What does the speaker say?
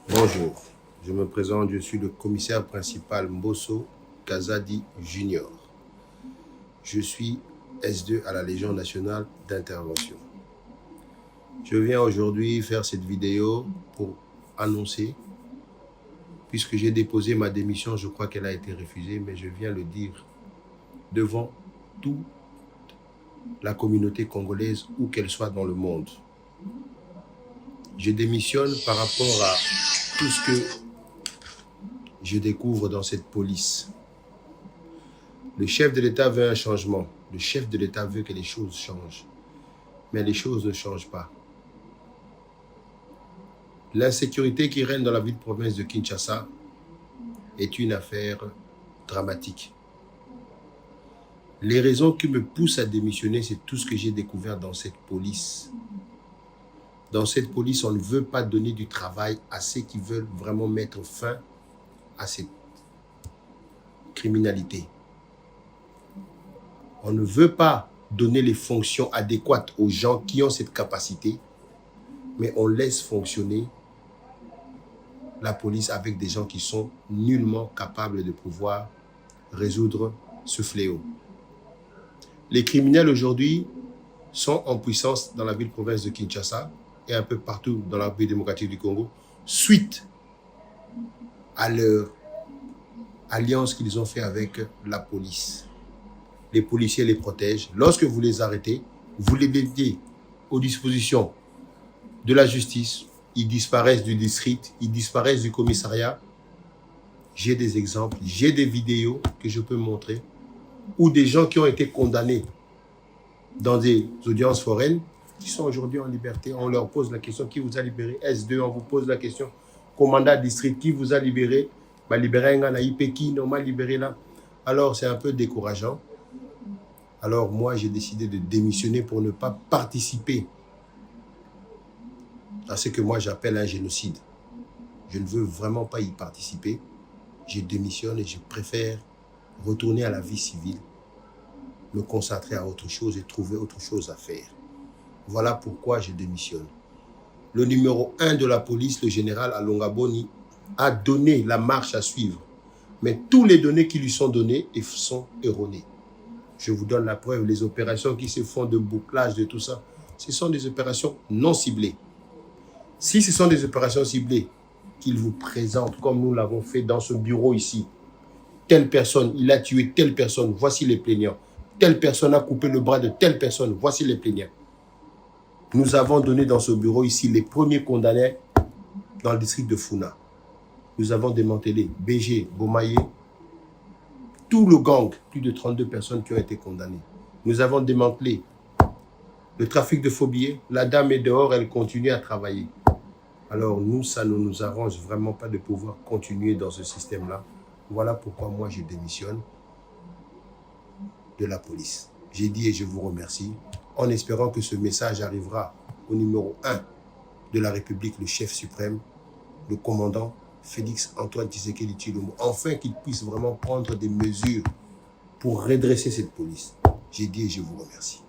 Bonjour, je me présente, je suis le commissaire principal Mbosso Kazadi Junior. Je suis S2 à la Légion nationale d'intervention. Je viens aujourd'hui faire cette vidéo pour annoncer, puisque j'ai déposé ma démission, je crois qu'elle a été refusée, mais je viens le dire devant toute la communauté congolaise, où qu'elle soit dans le monde. Je démissionne par rapport à tout ce que je découvre dans cette police. Le chef de l'État veut un changement. Le chef de l'État veut que les choses changent. Mais les choses ne changent pas. L'insécurité qui règne dans la ville-province de Kinshasa est une affaire dramatique. Les raisons qui me poussent à démissionner, c'est tout ce que j'ai découvert dans cette police. Dans cette police, on ne veut pas donner du travail à ceux qui veulent vraiment mettre fin à cette criminalité. On ne veut pas donner les fonctions adéquates aux gens qui ont cette capacité, mais on laisse fonctionner la police avec des gens qui sont nullement capables de pouvoir résoudre ce fléau. Les criminels aujourd'hui sont en puissance dans la ville-province de Kinshasa et un peu partout dans la République démocratique du Congo, suite à leur alliance qu'ils ont fait avec la police. Les policiers les protègent. Lorsque vous les arrêtez, vous les mettez aux dispositions de la justice, ils disparaissent du district, ils disparaissent du commissariat. J'ai des exemples, j'ai des vidéos que je peux montrer, où des gens qui ont été condamnés dans des audiences foraines, qui sont aujourd'hui en liberté, on leur pose la question, qui vous a libéré? S2, on vous pose la question, commandant district, qui vous a libéré? Libéré un gars, qui m'a libéré là. Alors c'est un peu décourageant. Alors moi j'ai décidé de démissionner pour ne pas participer à ce que moi j'appelle un génocide. Je ne veux vraiment pas y participer. Je démissionne et je préfère retourner à la vie civile, me concentrer à autre chose et trouver autre chose à faire. Voilà pourquoi je démissionne. Le numéro 1 de la police, le général Alonga Boni, a donné la marche à suivre. Mais tous les données qui lui sont données sont erronées. Je vous donne la preuve, les opérations qui se font de bouclage, de tout ça, ce sont des opérations non ciblées. Si ce sont des opérations ciblées qu'il vous présente, comme nous l'avons fait dans ce bureau ici, telle personne, il a tué telle personne, voici les plaignants. Telle personne a coupé le bras de telle personne, voici les plaignants. Nous avons donné dans ce bureau ici les premiers condamnés dans le district de Funa. Nous avons démantelé BG, Bomaye, tout le gang, plus de 32 personnes qui ont été condamnées. Nous avons démantelé le trafic de faux billets. La dame est dehors, elle continue à travailler. Alors nous, ça ne nous arrange vraiment pas de pouvoir continuer dans ce système-là. Voilà pourquoi moi je démissionne de la police. J'ai dit et je vous remercie, en espérant que ce message arrivera au numéro 1 de la République, le chef suprême, le commandant Félix Antoine Tshisekedi Tshilombo, enfin qu'il puisse vraiment prendre des mesures pour redresser cette police. J'ai dit et je vous remercie.